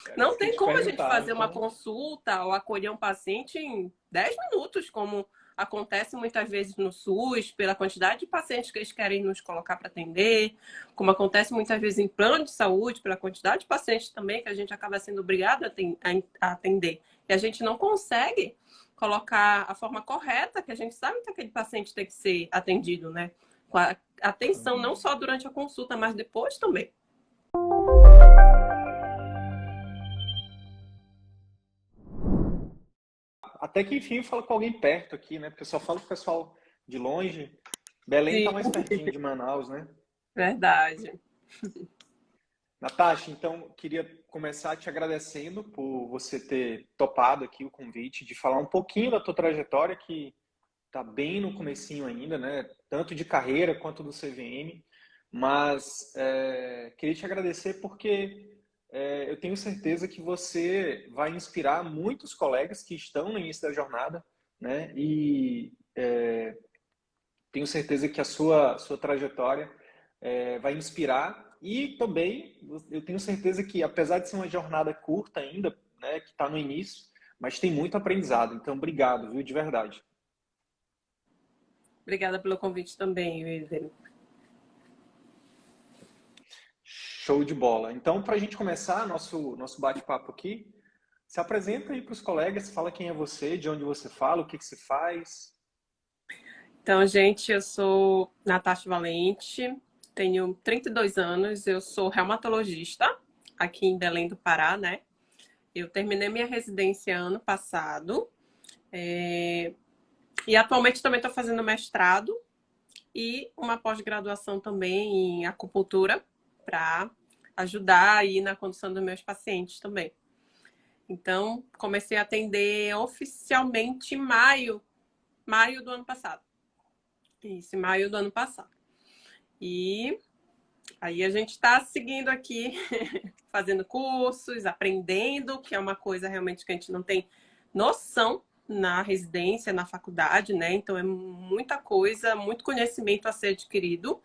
Era Não isso que eu tem te como a gente perguntar. fazer uma Então, consulta ou acolher um paciente em 10 minutos, como acontece muitas vezes no SUS, pela quantidade de pacientes que eles querem nos colocar para atender, como acontece muitas vezes em plano de saúde, pela quantidade de pacientes também que a gente acaba sendo obrigado a atender. E a gente não consegue colocar a forma correta que a gente sabe que aquele paciente tem que ser atendido, né? Com a atenção não só durante a consulta, mas depois também. até que enfim eu falo com alguém perto aqui, né? Porque eu só falo com o pessoal de longe. Belém tá Sim, mais pertinho de Manaus, né? verdade. Natasha, então queria começar te agradecendo por você ter topado aqui o convite de falar um pouquinho da tua trajetória, que está bem no comecinho ainda, né? Tanto de carreira quanto do CVM. Mas queria te agradecer porque eu tenho certeza que você vai inspirar muitos colegas que estão no início da jornada, né? E tenho certeza que a sua trajetória vai inspirar e também eu tenho certeza que, apesar de ser uma jornada curta ainda, né, que está no início, mas tem muito aprendizado. Então, obrigado, viu, de verdade. Obrigada pelo convite também, Iver. Show de bola. Então, para a gente começar nosso bate-papo aqui, se apresenta aí para os colegas, fala quem é você, de onde você fala, o que você faz. Então, gente, eu sou Natasha Valente, tenho 32 anos, eu sou reumatologista aqui em Belém do Pará, né? Eu terminei minha residência ano passado e atualmente também estou fazendo mestrado e uma pós-graduação também em acupuntura para ajudar aí na condução dos meus pacientes também. Então, comecei a atender oficialmente em maio do ano passado. Isso, em maio do ano passado. E aí a gente está seguindo aqui, fazendo cursos, aprendendo, que é uma coisa realmente que a gente não tem noção na residência, na faculdade, né? Então é muita coisa, muito conhecimento a ser adquirido.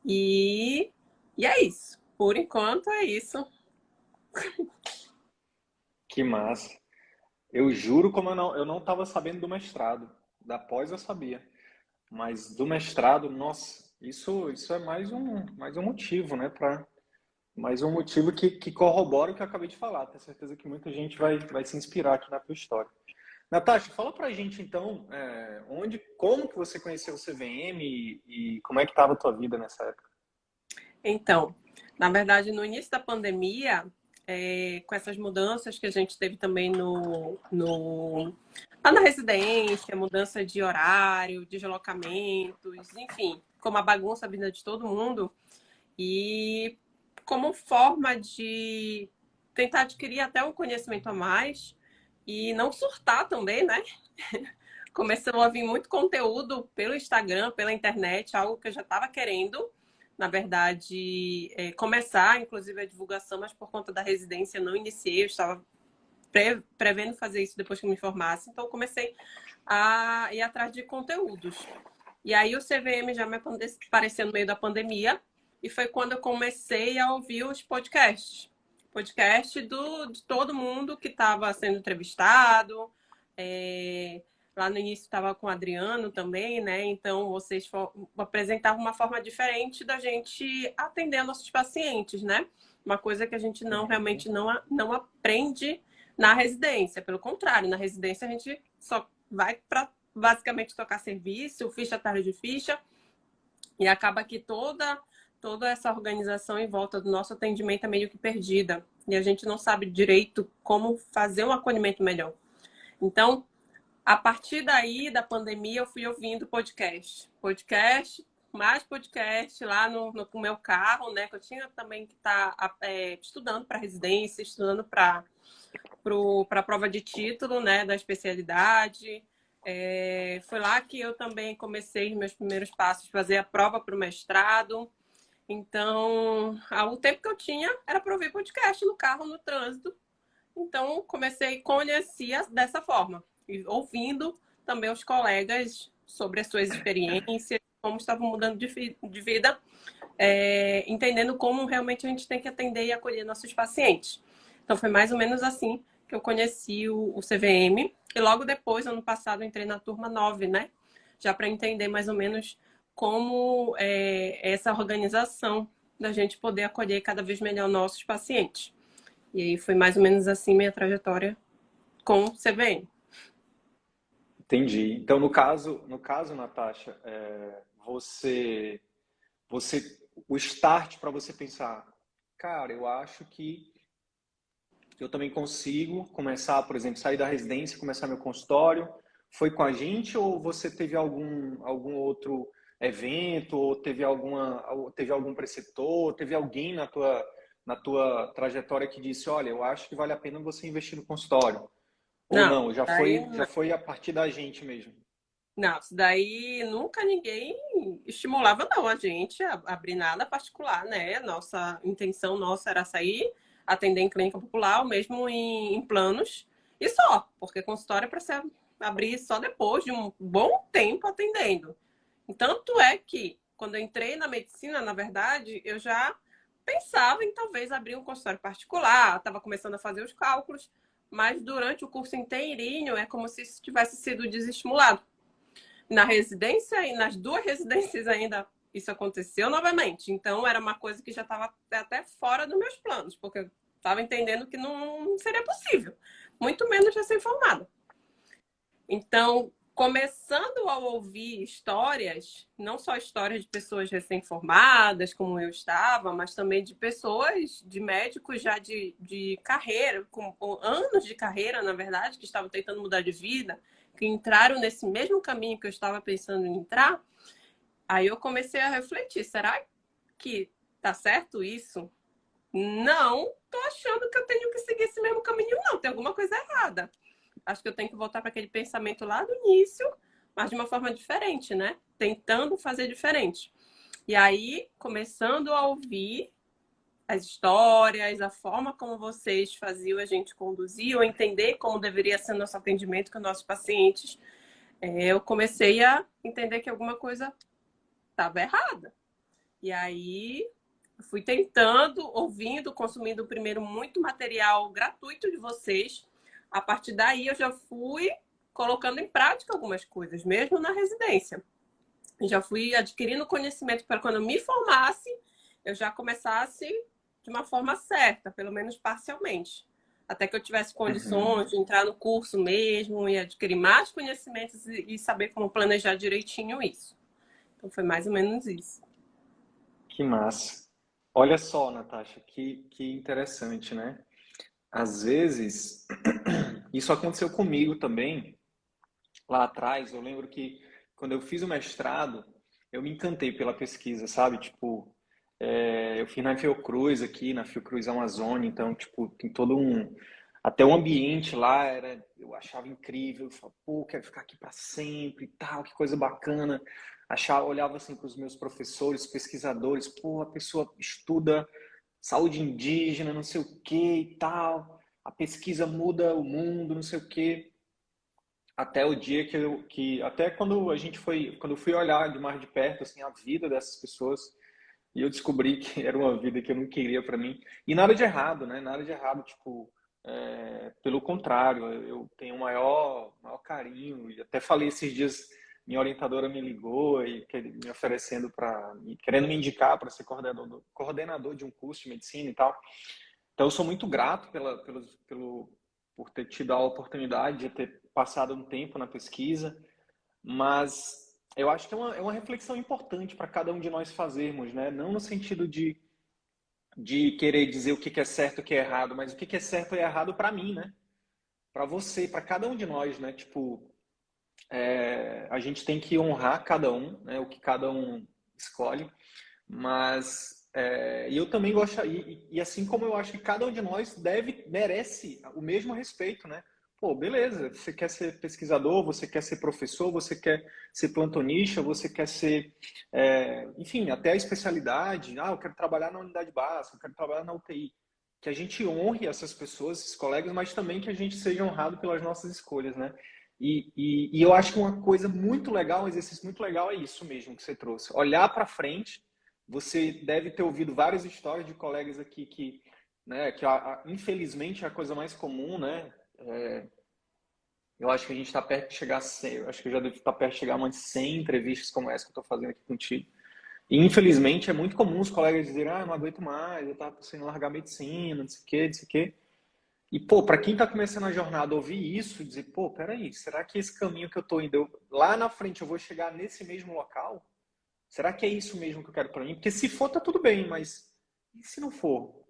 E é isso. Por enquanto é isso. Que massa. Eu juro como eu não estava sabendo do mestrado. Da pós eu sabia. Mas do mestrado, nossa, isso é mais um motivo, né? Mais um motivo que corrobora o que eu acabei de falar. Tenho certeza que muita gente vai se inspirar aqui na tua história. Natasha, fala pra gente então, como que você conheceu o CVM e como é que estava a tua vida nessa época? Então, na verdade, no início da pandemia, com essas mudanças que a gente teve também lá na residência, mudança de horário, deslocamentos, enfim, como a bagunça a vida de todo mundo, e como forma de tentar adquirir até um conhecimento a mais e não surtar também, né? Começou a vir muito conteúdo pelo Instagram, pela internet, algo que eu já estava querendo, na verdade, começar, inclusive, a divulgação, mas por conta da residência não iniciei, eu estava prevendo fazer isso depois que eu me formasse, então eu comecei a ir atrás de conteúdos. E aí o CVM já me apareceu no meio da pandemia, e foi quando eu comecei a ouvir os podcasts. Podcast de todo mundo que estava sendo entrevistado, lá no início estava com o Adriano também, né? Então vocês apresentavam uma forma diferente da gente atender nossos pacientes, né? Uma coisa que a gente realmente não aprende na residência. Pelo contrário, na residência a gente só vai para basicamente tocar serviço, ficha atrás de ficha, e acaba que toda essa organização em volta do nosso atendimento é meio que perdida. E a gente não sabe direito como fazer um acolhimento melhor. Então, a partir daí, da pandemia, eu fui ouvindo podcast, mais podcast lá no meu carro, né? Que eu tinha também que estar estudando para residência, estudando para a prova de título, né? Da especialidade. Foi lá que eu também comecei os meus primeiros passos, fazer a prova para o mestrado. Então, o tempo que eu tinha era para ouvir podcast no carro, no trânsito. Então, conhecia dessa forma, e ouvindo também os colegas sobre as suas experiências, como estavam mudando de vida, entendendo como realmente a gente tem que atender e acolher nossos pacientes. Então foi mais ou menos assim que eu conheci o CVM. E logo depois, ano passado, eu entrei na turma 9, né? Já para entender mais ou menos como é essa organização da gente poder acolher cada vez melhor nossos pacientes. E aí foi mais ou menos assim minha trajetória com o CVM. Entendi. Então, no caso, Natasha, você, o start para você pensar, cara, eu acho que eu também consigo começar, por exemplo, sair da residência, começar meu consultório. Foi com a gente ou você teve algum outro evento, ou teve algum preceptor, teve alguém na tua trajetória que disse, olha, eu acho que vale a pena você investir no consultório? Ou Não, não, já daí foi, já foi a partir da gente mesmo? não, isso daí nunca ninguém estimulava não a gente a abrir nada particular, né? Nossa intenção nossa era sair, atender em clínica popular, ou mesmo em planos, e só, porque consultório é para você abrir só depois de um bom tempo atendendo. Tanto é que, quando eu entrei na medicina, na verdade, eu já pensava em talvez abrir um consultório particular, estava começando a fazer os cálculos, mas durante o curso inteirinho é como se isso tivesse sido desestimulado. Na residência e nas duas residências ainda isso aconteceu novamente. Então era uma coisa que já estava até fora dos meus planos, porque eu estava entendendo que não seria possível, muito menos recém-formada. Então, começando a ouvir histórias, não só histórias de pessoas recém-formadas, como eu estava, mas também de pessoas, de médicos já de carreira, com anos de carreira, na verdade, que estavam tentando mudar de vida, que entraram nesse mesmo caminho que eu estava pensando em entrar, aí eu comecei a refletir, será que tá certo isso? Não, tô achando que eu tenho que seguir esse mesmo caminho, não, tem alguma coisa errada. Acho que eu tenho que voltar para aquele pensamento lá do início, mas de uma forma diferente, né? Tentando fazer diferente. E aí, começando a ouvir as histórias, a forma como vocês faziam a gente conduzir, ou entender como deveria ser nosso atendimento com nossos pacientes, eu comecei a entender que alguma coisa estava errada. E aí, fui tentando, ouvindo, consumindo primeiro muito material gratuito de vocês. A partir daí, eu já fui colocando em prática algumas coisas, mesmo na residência. Eu já fui adquirindo conhecimento para quando eu me formasse, eu já começasse de uma forma certa, pelo menos parcialmente. Até que eu tivesse Uhum. condições de entrar no curso mesmo e adquirir mais conhecimentos e saber como planejar direitinho isso. Então, foi mais ou menos isso. Que massa. Olha só, Natasha, que interessante, né? Às vezes, isso aconteceu comigo também, lá atrás. Eu lembro que quando eu fiz o mestrado, eu me encantei pela pesquisa, sabe? Tipo, eu fiz na Fiocruz aqui, na Fiocruz Amazônia, então, tipo, tem todo um. Até o ambiente lá eu achava incrível. Eu falava, pô, quero ficar aqui para sempre e tal, que coisa bacana. Olhava assim para os meus professores, pesquisadores, pô, a pessoa estuda saúde indígena, não sei o que e tal, a pesquisa muda o mundo, não sei o que. Até o dia até quando eu fui olhar de mais de perto, assim, a vida dessas pessoas, e eu descobri que era uma vida que eu não queria para mim. E nada de errado, né? Nada de errado, tipo, pelo contrário, eu tenho maior carinho. E até falei esses dias, minha orientadora me ligou e me oferecendo querendo me indicar para ser coordenador de um curso de medicina e tal. Então, eu sou muito grato por ter tido a oportunidade de ter passado um tempo na pesquisa, mas eu acho que é uma reflexão importante para cada um de nós fazermos, né? Não no sentido de querer dizer o que é certo e o que é errado, mas o que é certo e errado para mim, né? Para você, para cada um de nós, né? Tipo, a gente tem que honrar cada um, né? O que cada um escolhe, mas e eu também gosto, e assim como eu acho que cada um de nós merece o mesmo respeito, né? Pô, beleza, você quer ser pesquisador, você quer ser professor, você quer ser plantonista, você quer ser, enfim, até a especialidade. Ah, eu quero trabalhar na unidade básica, eu quero trabalhar na UTI. Que a gente honre essas pessoas, esses colegas, mas também que a gente seja honrado pelas nossas escolhas, né? E eu acho que uma coisa muito legal, um exercício muito legal é isso mesmo que você trouxe. Olhar para frente. Você deve ter ouvido várias histórias de colegas aqui que né? Que infelizmente é a coisa mais comum, né? Eu acho que a gente está perto de chegar a 100, eu acho que eu já devo estar perto de chegar a umas 100 entrevistas como essa que eu estou fazendo aqui contigo. E infelizmente é muito comum os colegas dizerem, não aguento mais, eu estava pensando em largar medicina, não sei o quê, não sei o quê. E, pô, para quem está começando a jornada ouvir isso, dizer, pô, peraí, será que esse caminho que eu estou indo, lá na frente eu vou chegar nesse mesmo local? Será que é isso mesmo que eu quero para mim? Porque se for, tá tudo bem, mas e se não for?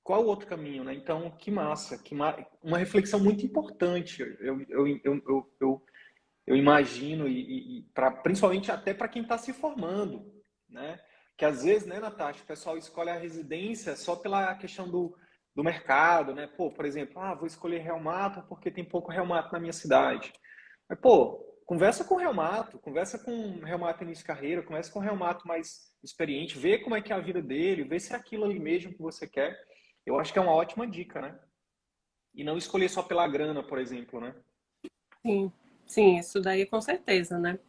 Qual o outro caminho, né? Então, que massa, uma reflexão muito importante. Eu imagino, principalmente até para quem está se formando, né? Que às vezes, né, Natasha, o pessoal escolhe a residência só pela questão do mercado, né? Pô, por exemplo, vou escolher reumato porque tem pouco reumato na minha cidade. Mas, pô, conversa com um reumato início de carreira, conversa com um reumato mais experiente, vê como é que é a vida dele, vê se é aquilo ali mesmo que você quer. Eu acho que é uma ótima dica, né? E não escolher só pela grana, por exemplo, né? Sim, sim, isso daí com certeza, né?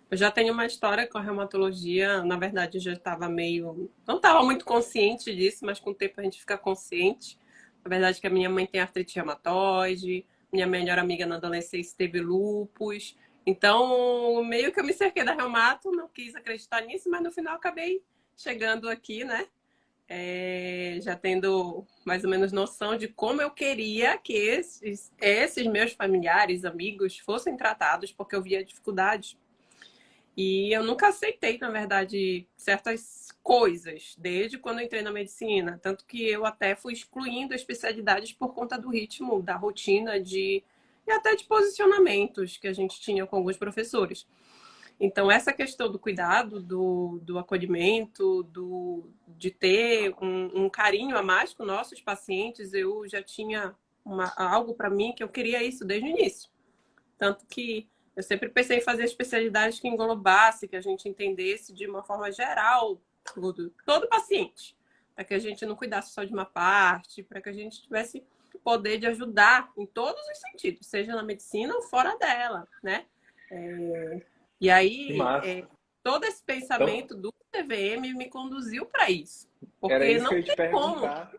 Eu já tenho uma história com a reumatologia, na verdade eu já estava meio. Não estava muito consciente disso, mas com o tempo a gente fica consciente. Na verdade, que a minha mãe tem artrite reumatoide, minha melhor amiga na adolescência teve lúpus. Então, meio que eu me cerquei da reumato, não quis acreditar nisso, mas no final acabei chegando aqui, né? Já tendo mais ou menos noção de como eu queria que esses meus familiares, amigos, fossem tratados, porque eu via dificuldades. E eu nunca aceitei, na verdade, certas coisas, desde quando eu entrei na medicina. Tanto que eu até fui excluindo especialidades por conta do ritmo, da rotina, e até de posicionamentos que a gente tinha com alguns professores. Então, essa questão do cuidado, do acolhimento, de ter um carinho a mais com nossos pacientes, eu já tinha algo para mim que eu queria isso desde o início. Tanto que eu sempre pensei em fazer especialidades que englobasse, que a gente entendesse de uma forma geral todo paciente, para que a gente não cuidasse só de uma parte, para que a gente tivesse poder de ajudar em todos os sentidos, seja na medicina ou fora dela, né? E Que aí, massa. todo esse Então, pensamento do CVM me conduziu para isso. era Porque isso que não eu ia te tem como. perguntar.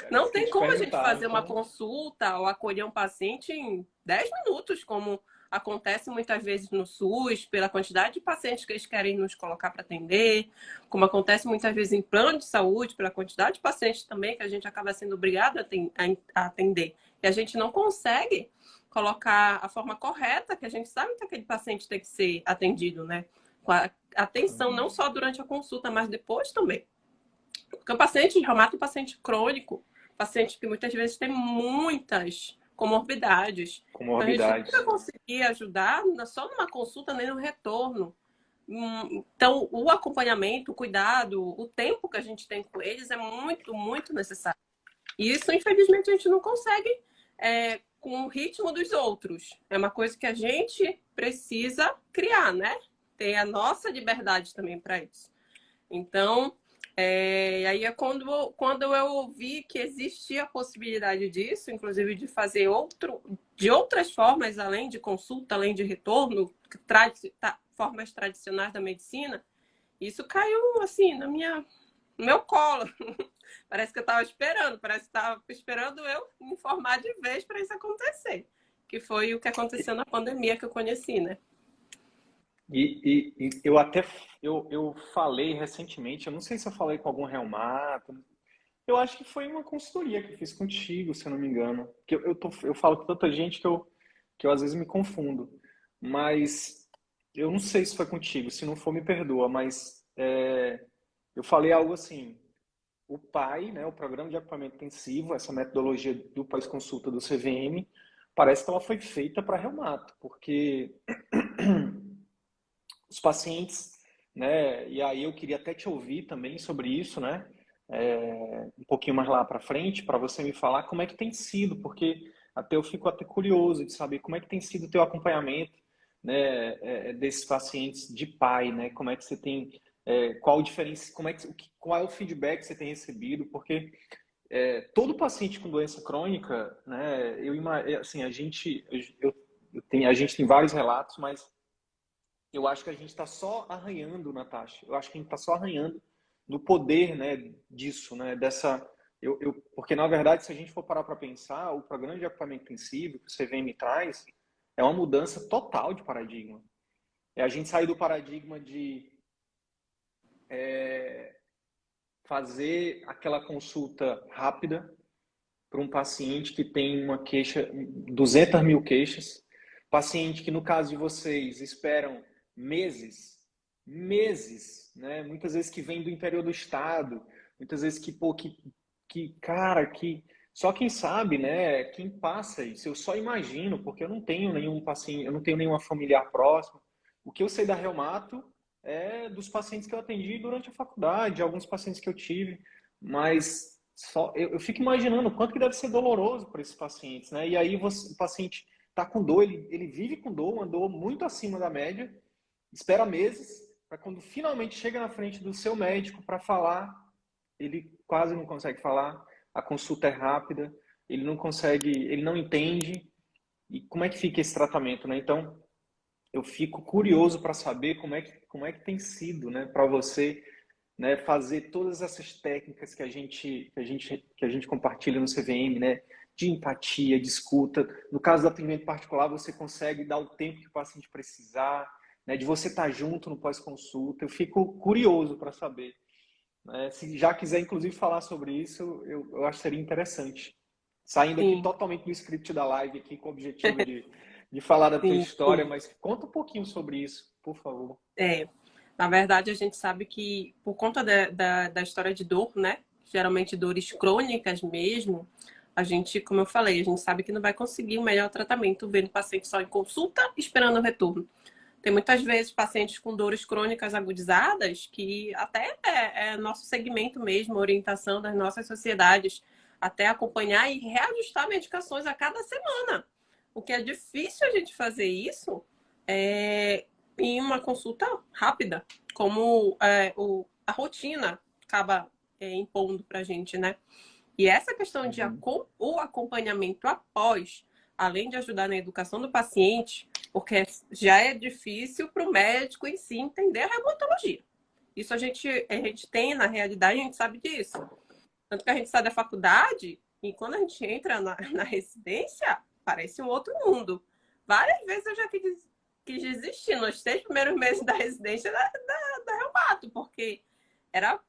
Era Não isso que eu ia tem te como a gente perguntar. fazer uma Então, consulta ou acolher um paciente em 10 minutos, como acontece muitas vezes no SUS, pela quantidade de pacientes que eles querem nos colocar para atender, como acontece muitas vezes em plano de saúde, pela quantidade de pacientes também que a gente acaba sendo obrigado a atender. E a gente não consegue colocar a forma correta, que a gente sabe que aquele paciente tem que ser atendido, né? Com a atenção não só durante a consulta, mas depois também. Porque o paciente de reumato é um paciente crônico, paciente que muitas vezes tem muitas comorbidades. Então, a gente não vai comorbidades. conseguir ajudar só numa consulta, nem no retorno. Então, o acompanhamento, o cuidado, o tempo que a gente tem com eles é muito, muito necessário. E isso, infelizmente, a gente não consegue com o ritmo dos outros. É uma coisa que a gente precisa criar, né? Ter a nossa liberdade também para isso. Então, aí é quando eu ouvi que existia a possibilidade disso, inclusive de fazer de outras formas, além de consulta, além de retorno, formas tradicionais da medicina, isso caiu assim no meu colo. Parece que eu estava esperando, parece que estava esperando eu me informar de vez para isso acontecer. Que foi o que aconteceu na pandemia que eu conheci, né? E eu até eu falei recentemente, eu não sei se eu falei com algum reumato, eu acho que foi uma consultoria que eu fiz contigo, se eu não me engano. Que eu falo com tanta gente que eu às vezes me confundo. Mas eu não sei se foi contigo, se não for me perdoa, mas eu falei algo assim, o PAI, né, o Programa de Acompanhamento Intensivo, essa metodologia do pós-consulta do CVM, parece que ela foi feita para reumato, porque os pacientes, né? E aí eu queria até te ouvir também sobre isso, né? Um pouquinho mais lá para frente, para você me falar como é que tem sido, porque até eu fico até curioso de saber como é que tem sido o teu acompanhamento, né? Desses pacientes de PAI, né? Como é que você tem, qual diferença, qual é o feedback que você tem recebido? Porque todo paciente com doença crônica, né? Assim, a gente tem vários relatos, mas eu acho que a gente está só arranhando, Natasha. Eu acho que a gente está só arranhando do poder, né, disso, né, Porque, na verdade, se a gente for parar para pensar, o programa de acompanhamento intensivo que o CVM traz é uma mudança total de paradigma. É a gente sair do paradigma de fazer aquela consulta rápida para um paciente que tem uma queixa, 200 mil queixas, paciente que, no caso de vocês, esperam meses, né? Muitas vezes que vem do interior do estado, muitas vezes cara, que só quem sabe, né? Quem passa isso, eu só imagino, porque eu não tenho nenhum paciente, eu não tenho nenhuma familiar próxima. O que eu sei da reumato é dos pacientes que eu atendi durante a faculdade, alguns pacientes que eu tive, mas eu fico imaginando o quanto que deve ser doloroso para esses pacientes, né? E aí o paciente está com dor, ele vive com dor, uma dor muito acima da média, espera meses, para quando finalmente chega na frente do seu médico para falar, ele quase não consegue falar, a consulta é rápida, ele não consegue, ele não entende, e como é que fica esse tratamento, né? Então, eu fico curioso para saber como é que tem sido, né, para você, né, fazer todas essas técnicas que a gente compartilha no CVM, né, de empatia, de escuta. No caso do atendimento particular, você consegue dar o tempo que o paciente precisar, né, de você estar junto no pós-consulta. Eu fico curioso para saber, né? Se já quiser, inclusive, falar sobre isso, eu acho que seria interessante. Saindo aqui Sim, totalmente do script da live, aqui com o objetivo de falar da tua sim, história, sim. mas conta um pouquinho sobre isso, por favor. É, na verdade, a gente sabe que por conta da história de dor, né? Geralmente dores crônicas mesmo, a gente, como eu falei, a gente sabe que não vai conseguir o melhor tratamento vendo o paciente só em consulta, esperando o retorno. Tem muitas vezes pacientes com dores crônicas agudizadas, que até é nosso segmento mesmo, orientação das nossas sociedades, até acompanhar e reajustar medicações a cada semana. O que é difícil a gente fazer isso é em uma consulta rápida, como a rotina acaba impondo para a gente, né? E essa questão de Uhum. o acompanhamento após, além de ajudar na educação do paciente, porque já é difícil para o médico em si entender a reumatologia. Isso a gente tem na realidade, a gente sabe disso. Tanto que a gente sai da faculdade e quando a gente entra na residência, parece um outro mundo. Várias vezes eu já quis desistir nos 6 primeiros meses da residência da reumato, porque era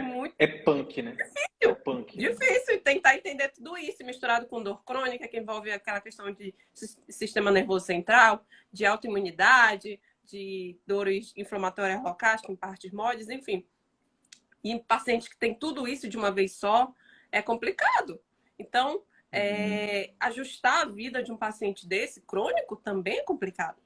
muito É punk, né? É punk. difícil tentar entender tudo isso, misturado com dor crônica, que envolve aquela questão de sistema nervoso central, de autoimunidade, de dores inflamatórias locais, com partes moles, enfim. E em paciente que tem tudo isso de uma vez só, é complicado. Então, Uhum. ajustar a vida de um paciente desse, crônico, também é complicado.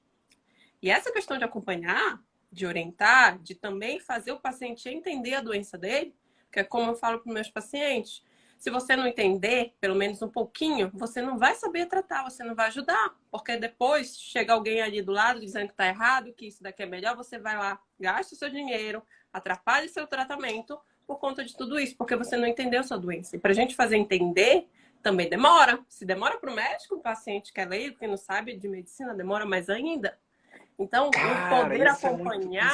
E essa questão de acompanhar, de orientar, de também fazer o paciente entender a doença dele, que é como eu falo para os meus pacientes, se você não entender, pelo menos um pouquinho, você não vai saber tratar, você não vai ajudar. Porque depois chega alguém ali do lado dizendo que está errado, que isso daqui é melhor, você vai lá, gasta o seu dinheiro, atrapalha o seu tratamento por conta de tudo isso, porque você não entendeu a sua doença. E para a gente fazer entender, também demora. Se demora para o médico, o paciente que é leigo, que não sabe de medicina, demora mais ainda. Então, o Cara, poder acompanhar,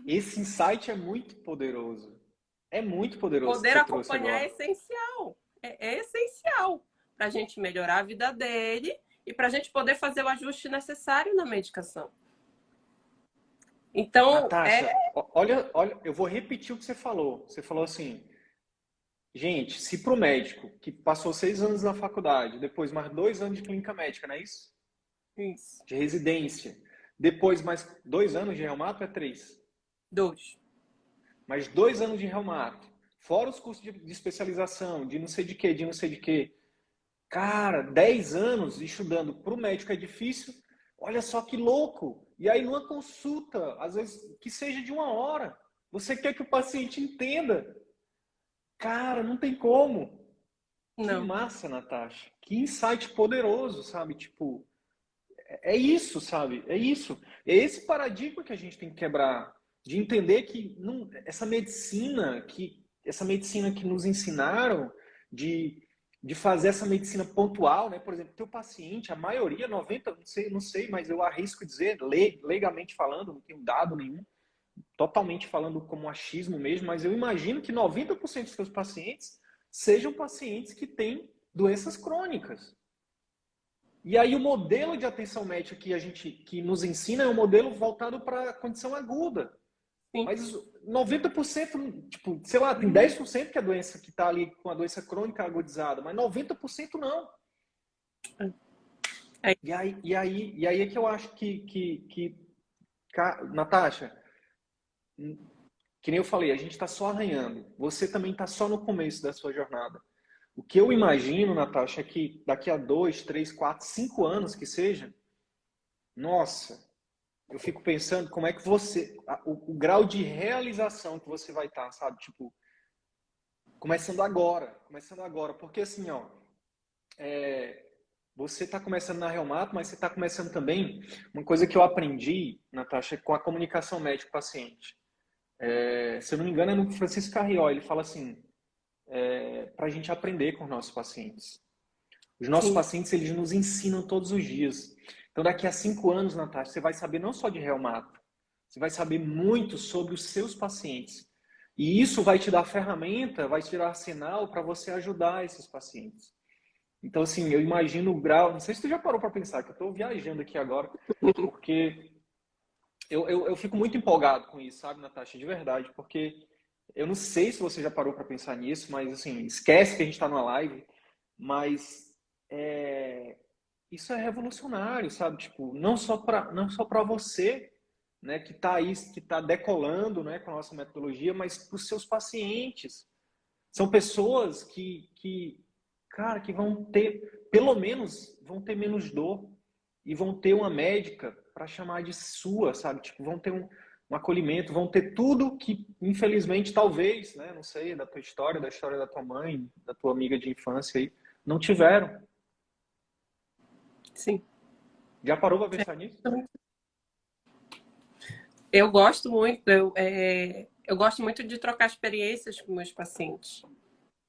esse insight é muito poderoso. É muito poderoso que poder você trouxe acompanhar é agora. essencial. É essencial para a gente melhorar a vida dele e para a gente poder fazer o ajuste necessário na medicação. Então, Natasha, olha, eu vou repetir o que você falou. Você falou assim, gente, se para o médico que passou 6 anos na faculdade, depois mais 2 anos de clínica médica, não é isso? isso. De residência, depois mais 2 anos de reumato, é 3. Dois. Mais 2 anos de reumato, fora os cursos de especialização, de não sei de quê, de não sei de quê. Cara, 10 anos estudando para o médico é difícil. Olha só que louco. E aí, numa consulta, às vezes que seja de 1 hora, você quer que o paciente entenda. Cara, não tem como. Que Não, massa, Natasha. Que insight poderoso, sabe? Tipo, é isso, sabe? É isso. É esse paradigma que a gente tem que quebrar, de entender que não, essa medicina que nos ensinaram de fazer essa medicina pontual, né? Por exemplo, teu paciente, a maioria, 90, não sei, mas eu arrisco dizer, legalmente falando, não tenho dado nenhum, totalmente falando como achismo mesmo, mas eu imagino que 90% dos seus pacientes sejam pacientes que têm doenças crônicas. E aí o modelo de atenção médica que nos ensina é um modelo voltado para a condição aguda. Sim. Mas 90%, tipo, sei lá, tem 10% que é a doença que está ali com a doença crônica agudizada, mas 90% não. É. E aí é que eu acho Natasha, que nem eu falei, a gente está só arranhando. Você também está só no começo da sua jornada. O que eu imagino, Natasha, é que daqui a 2, 3, 4, 5 anos que seja, nossa, eu fico pensando como é que o grau de realização que você vai estar, sabe? Tipo, começando agora. Porque assim, ó, você está começando na Reumato, mas você está começando também, uma coisa que eu aprendi, Natasha, com a comunicação médico-paciente. Se eu não me engano, é no Francisco Carrió, ele fala assim, para a gente aprender com os nossos pacientes. Os nossos Sim. pacientes, eles nos ensinam todos os dias. Então, daqui a 5 anos, Natasha, você vai saber não só de reumato, você vai saber muito sobre os seus pacientes. E isso vai te dar ferramenta, vai te dar arsenal para você ajudar esses pacientes. Então, assim, eu imagino o grau... Não sei se você já parou para pensar, que eu estou viajando aqui agora, porque eu fico muito empolgado com isso, sabe, Natasha? De verdade, porque eu não sei se você já parou para pensar nisso, mas, assim, esquece que a gente está numa live, mas isso é revolucionário, sabe? Tipo, não só para você, né, que está aí, que está decolando, né, com a nossa metodologia, mas para os seus pacientes. São pessoas cara, que vão ter, pelo menos, vão ter menos dor e vão ter uma médica para chamar de sua, sabe? Tipo, vão ter um acolhimento, vão ter tudo que, infelizmente, talvez, né, não sei, da tua história, da história da tua mãe, da tua amiga de infância aí, não tiveram. Sim. Já parou para pensar nisso? Eu gosto muito, eu gosto muito de trocar experiências com meus pacientes.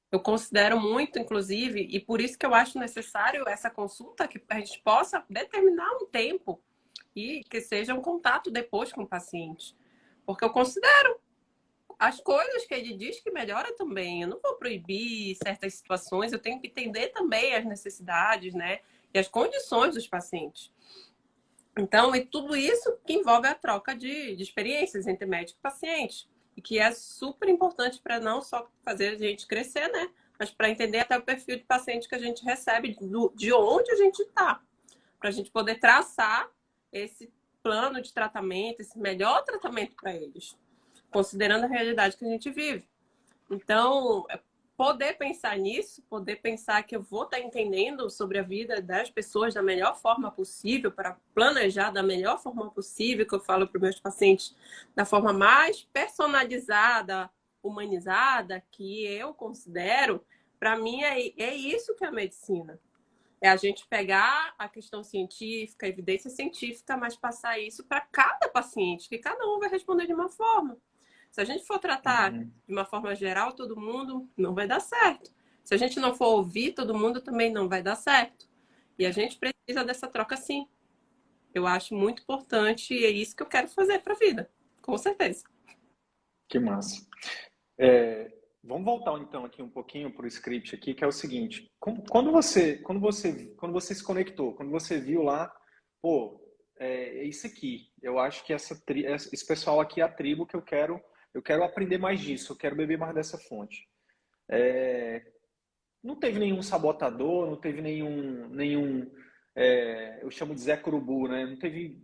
Eu considero muito, inclusive, e por isso que eu acho necessário essa consulta, que a gente possa determinar um tempo e que seja um contato depois com o paciente. Porque eu considero as coisas que ele diz que melhora também. Eu não vou proibir certas situações, eu tenho que entender também as necessidades, né? E as condições dos pacientes. Então, e tudo isso que envolve a troca de experiências entre médico e paciente. E que é super importante para não só fazer a gente crescer, né? Mas para entender até o perfil de paciente que a gente recebe, de onde a gente está. Para a gente poder traçar esse plano de tratamento, esse melhor tratamento para eles, considerando a realidade que a gente vive. Então, poder pensar nisso, poder pensar que eu vou estar entendendo sobre a vida das pessoas da melhor forma possível, para planejar da melhor forma possível, que eu falo para os meus pacientes, da forma mais personalizada, humanizada, que eu considero, para mim é isso que é a medicina. É a gente pegar a questão científica, a evidência científica, mas passar isso para cada paciente, que cada um vai responder de uma forma. Se a gente for tratar de uma forma geral todo mundo, não vai dar certo. Se a gente não for ouvir todo mundo, também não vai dar certo. E a gente precisa dessa troca sim. Eu acho muito importante e é isso que eu quero fazer para a vida, com certeza. Que massa. Vamos voltar então aqui um pouquinho para o script aqui, que é o seguinte: quando você se conectou, quando você viu lá, pô, é isso aqui. Eu acho que esse pessoal aqui é a tribo que eu quero aprender mais disso, eu quero beber mais dessa fonte. Não teve nenhum sabotador, não teve nenhum eu chamo de Zé Curubu, né? Não teve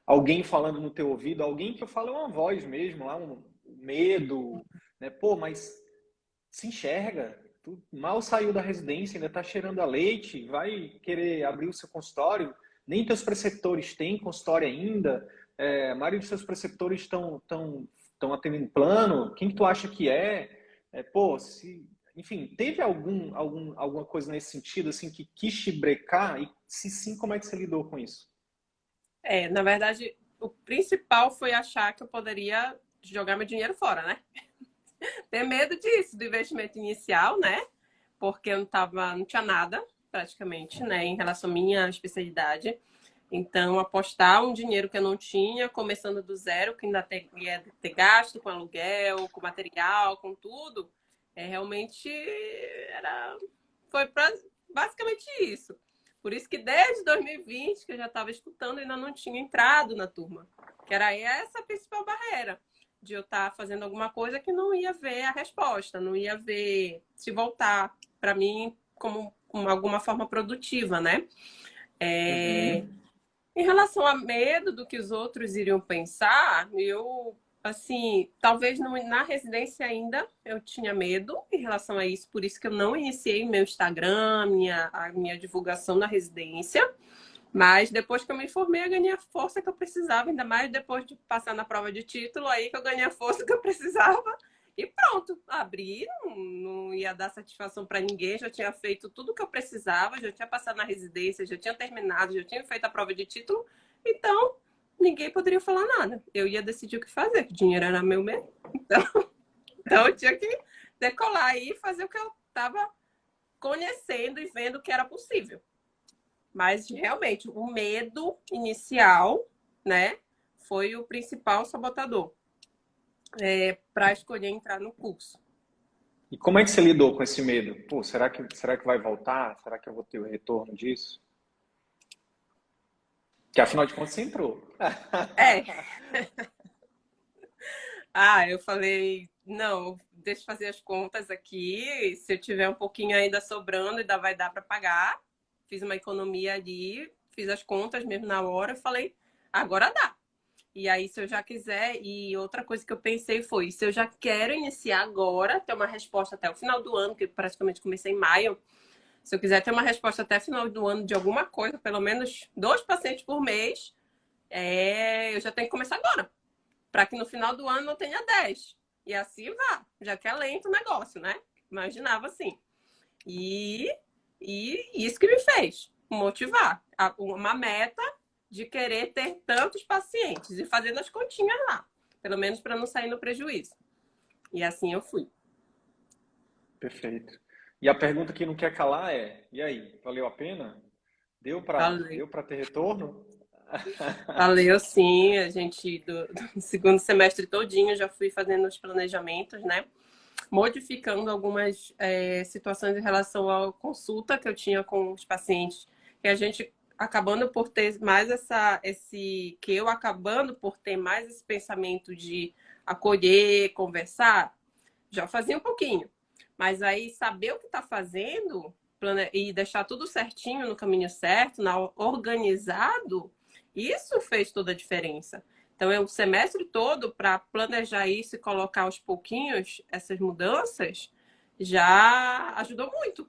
alguém falando no teu ouvido, alguém que eu falo é uma voz mesmo, lá um medo, né? Pô, mas se enxerga, tu mal saiu da residência, ainda tá cheirando a leite, vai querer abrir o seu consultório, nem teus preceptores têm consultório ainda, a maioria dos seus preceptores estão atendendo plano, quem que tu acha que é? Pô, enfim, teve alguma coisa nesse sentido, assim, que quis te brecar? E se sim, como é que você lidou com isso? Na verdade, o principal foi achar que eu poderia jogar meu dinheiro fora, né? Ter medo disso, do investimento inicial, né? Porque eu não tinha nada, praticamente, né, em relação à minha especialidade. Então, apostar um dinheiro que eu não tinha, começando do zero, que ainda ia ter gasto com aluguel, com material, com tudo, Realmente foi basicamente isso. Por isso que desde 2020, que eu já estava escutando, ainda não tinha entrado na turma. Que era essa a principal barreira, de eu estar fazendo alguma coisa que não ia ver a resposta, não ia ver se voltar para mim como alguma forma produtiva, né? Em relação a medo do que os outros iriam pensar, eu, assim, talvez na residência ainda eu tinha medo em relação a isso, por isso que eu não iniciei meu Instagram, a minha divulgação na residência. Mas depois que eu me formei, eu ganhei a força que eu precisava, ainda mais depois de passar na prova de título, aí que eu ganhei a força que eu precisava. E pronto, abri, não ia dar satisfação para ninguém, já tinha feito tudo o que eu precisava, já tinha passado na residência, já tinha terminado, já tinha feito a prova de título, então ninguém poderia falar nada. Eu ia decidir o que fazer, o dinheiro era meu mesmo. Então eu tinha que decolar e fazer o que eu estava conhecendo e vendo que era possível. Mas realmente o medo inicial, né, foi o principal sabotador para escolher entrar no curso. E como é que você lidou com esse medo? Pô, será que vai voltar? Será que eu vou ter o retorno disso? Que afinal de contas você entrou. É. Eu falei, não, deixa eu fazer as contas aqui. Se eu tiver um pouquinho ainda sobrando, ainda vai dar para pagar. Fiz uma economia ali, fiz as contas mesmo na hora. Eu falei, agora dá. E aí, se eu já quiser, e outra coisa que eu pensei foi, se eu já quero iniciar agora, ter uma resposta até o final do ano, que praticamente comecei em maio, se eu quiser ter uma resposta até o final do ano de alguma coisa, pelo menos 2 pacientes por mês, eu já tenho que começar agora, para que no final do ano eu tenha 10. E assim vá, já que é lento o negócio, né? Imaginava assim. E isso que me fez motivar uma meta de querer ter tantos pacientes e fazendo as continhas lá, pelo menos para não sair no prejuízo. E assim eu fui. Perfeito. E a pergunta que não quer calar é: e aí, valeu a pena? Valeu. Deu para ter retorno? Valeu, sim. A gente, do segundo semestre todinho, já fui fazendo os planejamentos, né? Modificando algumas situações em relação à consulta que eu tinha com os pacientes, e a gente acabando por ter mais eu acabando por ter mais esse pensamento de acolher, conversar, já fazia um pouquinho. Mas aí saber o que está fazendo e deixar tudo certinho no caminho certo, organizado, isso fez toda a diferença. Então, o semestre todo, para planejar isso e colocar aos pouquinhos essas mudanças, já ajudou muito.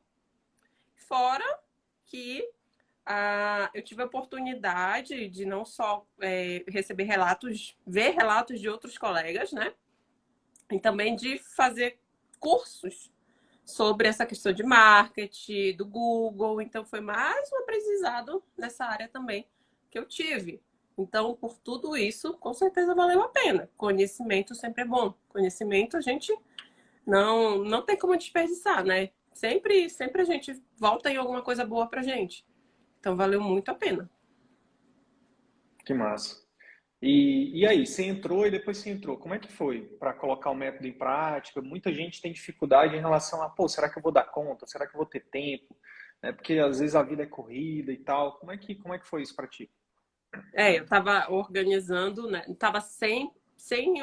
Fora que eu tive a oportunidade de não só receber relatos, ver relatos de outros colegas, né? E também de fazer cursos sobre essa questão de marketing, do Google. Então, foi mais um aprendizado nessa área também que eu tive. Então, por tudo isso, com certeza valeu a pena. Conhecimento sempre é bom. Conhecimento a gente não tem como desperdiçar, né? Sempre a gente volta em alguma coisa boa pra gente. Então, valeu muito a pena. Que massa. E aí, você entrou e depois você entrou. Como é que foi para colocar o método em prática? Muita gente tem dificuldade em relação a, pô, será que eu vou dar conta? Será que eu vou ter tempo? Porque às vezes a vida é corrida e tal. Como é que foi isso para ti? Eu estava organizando, né? Estava sem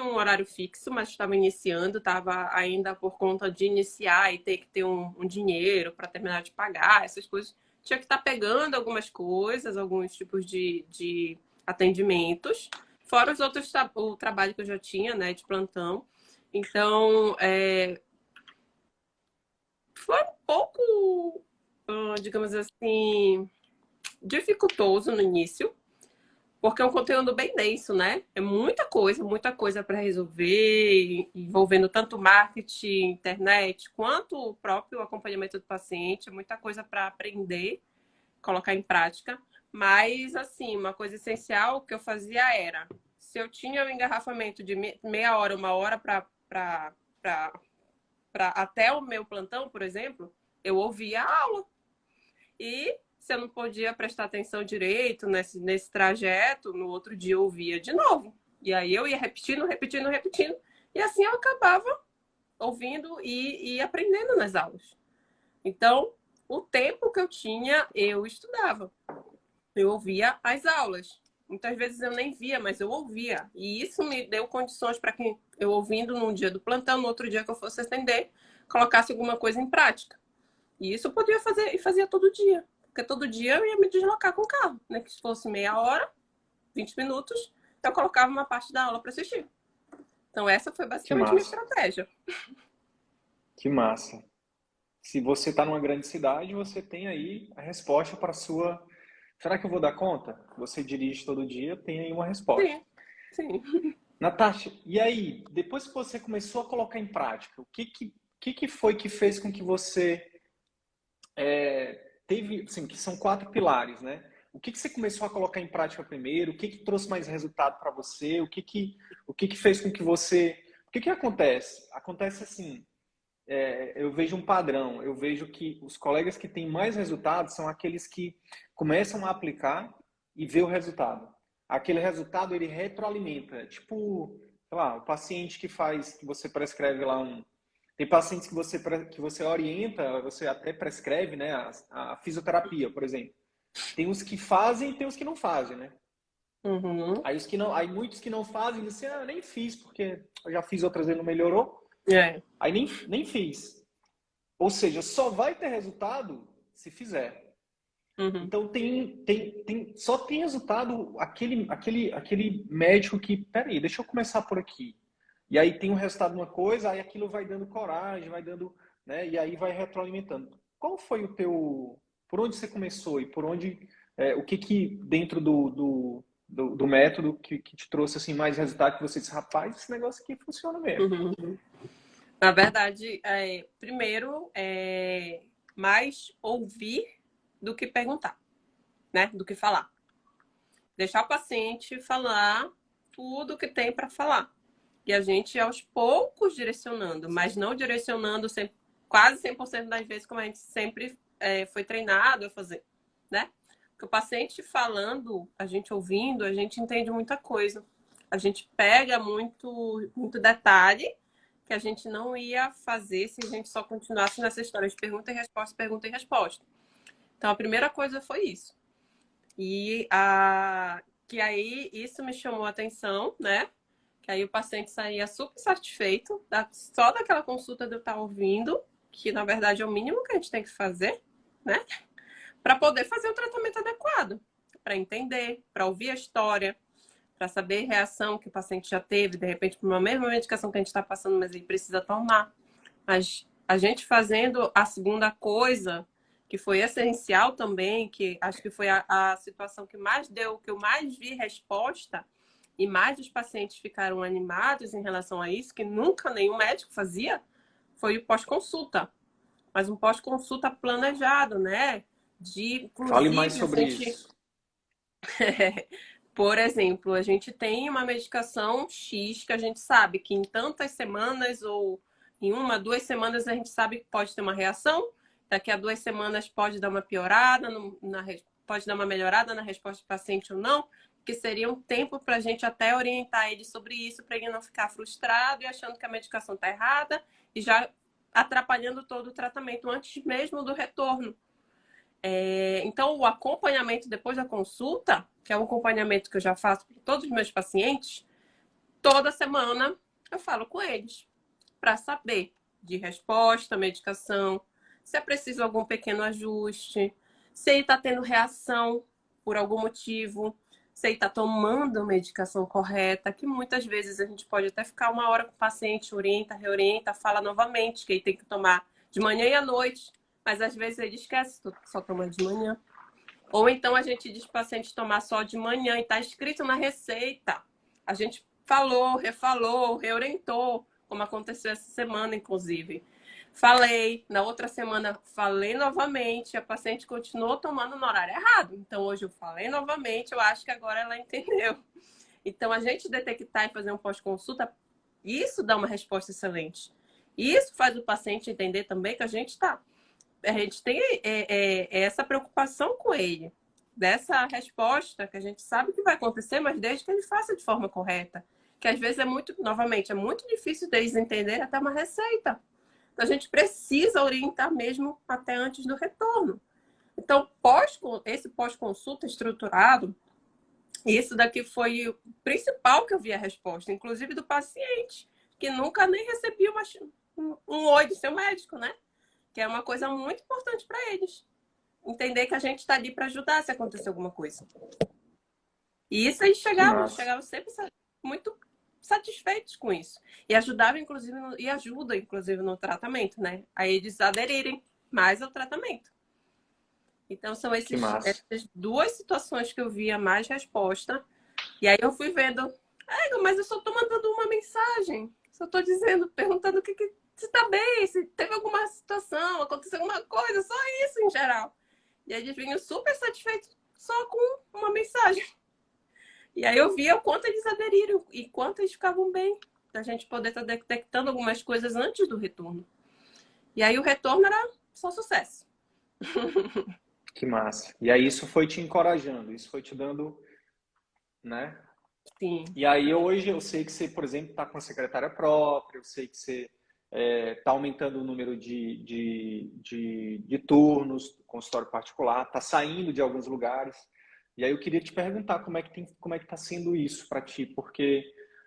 um horário fixo, mas estava iniciando, estava ainda por conta de iniciar e ter que ter um dinheiro para terminar de pagar, essas coisas. Tinha que estar pegando algumas coisas, alguns tipos de atendimentos, fora os outros, o trabalho que eu já tinha, né, de plantão. Então, foi um pouco, digamos assim, dificultoso no início, porque é um conteúdo bem denso, né? É muita coisa para resolver, envolvendo tanto marketing, internet, quanto o próprio acompanhamento do paciente, muita coisa para aprender, colocar em prática. Mas, assim, uma coisa essencial que eu fazia era, se eu tinha um engarrafamento de meia hora, uma hora para até o meu plantão, por exemplo, eu ouvia a aula. E se eu não podia prestar atenção direito nesse trajeto, no outro dia eu ouvia de novo. E aí eu ia repetindo. E assim eu acabava ouvindo e aprendendo nas aulas. Então, o tempo que eu tinha, eu estudava. Eu ouvia as aulas. Muitas vezes eu nem via, mas eu ouvia. E isso me deu condições para que eu ouvindo num dia do plantão, no outro dia que eu fosse atender, colocasse alguma coisa em prática. E isso eu podia fazer e fazia todo dia. Porque todo dia eu ia me deslocar com o carro, né? Que se fosse meia hora, 20 minutos, eu colocava uma parte da aula para assistir. Então essa foi Que basicamente minha massa, estratégia. que massa. Se você está numa grande cidade, você tem aí a resposta para a sua. Será que eu vou dar conta? Você dirige todo dia, tem aí uma resposta. Sim, sim. Natasha, e aí, depois que você começou a colocar em prática, o que foi que fez com que você teve, assim, que são 4 pilares, né? O que você começou a colocar em prática primeiro? O que trouxe mais resultado para você? O que fez com que você... O que acontece? Acontece assim, eu vejo um padrão, eu vejo que os colegas que têm mais resultados são aqueles que começam a aplicar e vê o resultado. Aquele resultado, ele retroalimenta. Tipo, sei lá, o paciente que você prescreve lá Tem pacientes que você orienta, você até prescreve, né, a fisioterapia, por exemplo. Tem os que fazem e tem os que não fazem, né? Uhum. Aí, aí muitos que não fazem, dizem, nem fiz, porque eu já fiz outras vezes e não melhorou. É. Aí nem fiz. Ou seja, só vai ter resultado se fizer. Uhum. Então só tem resultado aquele médico que, peraí, deixa eu começar por aqui. E aí tem um resultado de uma coisa, aí aquilo vai dando coragem, vai dando, né? E aí vai retroalimentando. Qual foi por onde você começou e por onde, o que dentro do método que te trouxe assim mais resultado que você disse, rapaz, esse negócio aqui funciona mesmo. Uhum. Na verdade, primeiro, mais ouvir do que perguntar, né? Do que falar. Deixar o paciente falar tudo que tem para falar. E a gente, aos poucos, direcionando, mas não direcionando sempre, quase 100% das vezes, como a gente sempre foi treinado a fazer, né? Porque o paciente falando, a gente ouvindo, a gente entende muita coisa. A gente pega muito, muito detalhe que a gente não ia fazer se a gente só continuasse nessa história de pergunta e resposta, pergunta e resposta. Então, a primeira coisa foi isso. E que aí isso me chamou a atenção, né? Que aí o paciente saía super satisfeito só daquela consulta de eu estar ouvindo, que na verdade é o mínimo que a gente tem que fazer, né? Para poder fazer o tratamento adequado, para entender, para ouvir a história, para saber a reação que o paciente já teve, de repente, por uma mesma medicação que a gente está passando, mas ele precisa tomar. Mas a gente fazendo a segunda coisa, que foi essencial também, que acho que foi a situação que mais deu, que eu mais vi resposta, e mais os pacientes ficaram animados em relação a isso, que nunca nenhum médico fazia, foi o pós-consulta. Mas um pós-consulta planejado, né? Fale mais Inclusive, a sobre gente isso. por exemplo, a gente tem uma medicação X que a gente sabe que em tantas semanas ou em 1, 2 semanas a gente sabe que pode ter uma reação, daqui a 2 semanas pode dar uma piorada, pode dar uma melhorada na resposta do paciente ou não, que seria um tempo para a gente até orientar ele sobre isso, para ele não ficar frustrado e achando que a medicação está errada e já atrapalhando todo o tratamento antes mesmo do retorno. Então, o acompanhamento depois da consulta, que é um acompanhamento que eu já faço para todos os meus pacientes, toda semana eu falo com eles para saber de resposta, medicação, se é preciso algum pequeno ajuste, se ele está tendo reação por algum motivo, se ele está tomando a medicação correta, que muitas vezes a gente pode até ficar 1 hora com o paciente, orienta, reorienta, fala novamente que ele tem que tomar de manhã e à noite, mas às vezes ele esquece, só toma de manhã. Ou então a gente diz para o paciente tomar só de manhã e está escrito na receita. A gente falou, refalou, reorientou, como aconteceu essa semana, inclusive. Falei, na outra semana falei novamente, a paciente continuou tomando no horário errado. Então hoje eu falei novamente, eu acho que agora ela entendeu. Então a gente detectar e fazer um pós-consulta, isso dá uma resposta excelente. Isso faz o paciente entender também que a gente tem essa preocupação com ele, dessa resposta que a gente sabe que vai acontecer, mas desde que ele faça de forma correta, que às vezes novamente, é muito difícil deles entenderem até uma receita. Então, a gente precisa orientar mesmo até antes do retorno. Então, esse pós-consulta estruturado, isso daqui foi o principal que eu vi a resposta, inclusive do paciente, que nunca nem recebia um oi do seu médico, né? Que é uma coisa muito importante para eles. Entender que a gente está ali para ajudar se acontecer alguma coisa. E isso eles chegavam sempre muito satisfeitos com isso. E ajudavam, inclusive, e ajuda, inclusive, no tratamento, né? A eles aderirem mais ao tratamento. Então, são essas duas situações que eu via mais resposta. E aí eu fui vendo, mas eu só estou mandando uma mensagem. Só estou dizendo, perguntando se está bem, se teve alguma situação, aconteceu alguma coisa, só isso em geral. E aí eles vinham super satisfeitos só com uma mensagem. E aí eu via o quanto eles aderiram e quanto eles ficavam bem. Da gente poder estar detectando algumas coisas antes do retorno. E aí o retorno era só sucesso. Que massa. E aí isso foi te encorajando, isso foi te dando, né? Sim. E aí hoje eu sei que você, por exemplo, está com a secretária própria, eu sei que você está aumentando o número de turnos, consultório particular, está saindo de alguns lugares. E aí eu queria te perguntar como é que está sendo isso para ti, porque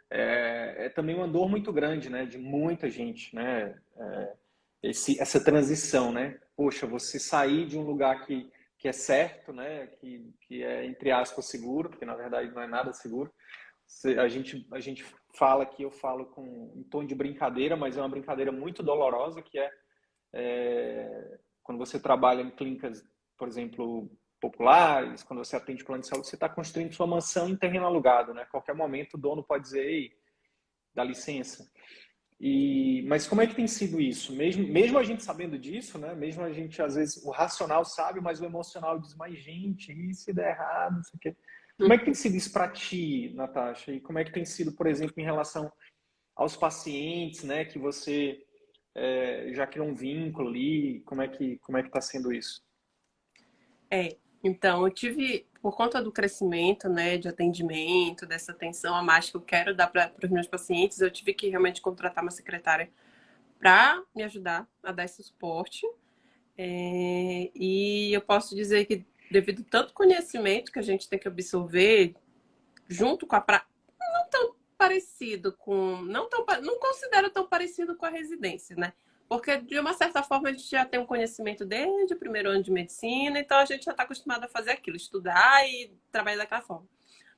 é também uma dor muito grande, né, de muita gente, né, essa transição, né, poxa, você sair de um lugar que é certo, né, que é entre aspas seguro, porque na verdade não é nada seguro. A gente fala aqui, eu falo com um tom de brincadeira, mas é uma brincadeira muito dolorosa, que quando você trabalha em clínicas, por exemplo, populares, quando você atende plano de saúde, você está construindo sua mansão em terreno alugado, né? A qualquer momento o dono pode dizer, ei, dá licença. Mas como é que tem sido isso? Mesmo a gente sabendo disso, né? Mesmo a gente, às vezes, o racional sabe, mas o emocional diz, mas gente, e se der errado, não sei o quê. Como é que tem sido isso para ti, Natasha? E como é que tem sido, por exemplo, em relação aos pacientes, né? Que você já criou um vínculo ali? Como é que está sendo isso? Então, eu tive, por conta do crescimento, né, de atendimento, dessa atenção a mais que eu quero dar para os meus pacientes, eu tive que realmente contratar uma secretária para me ajudar a dar esse suporte. E eu posso dizer que, devido ao tanto conhecimento que a gente tem que absorver, junto com não tão parecido com. Não considero tão parecido com a residência, né? Porque, de uma certa forma, a gente já tem um conhecimento desde o primeiro ano de medicina, então a gente já está acostumado a fazer aquilo, estudar e trabalhar daquela forma.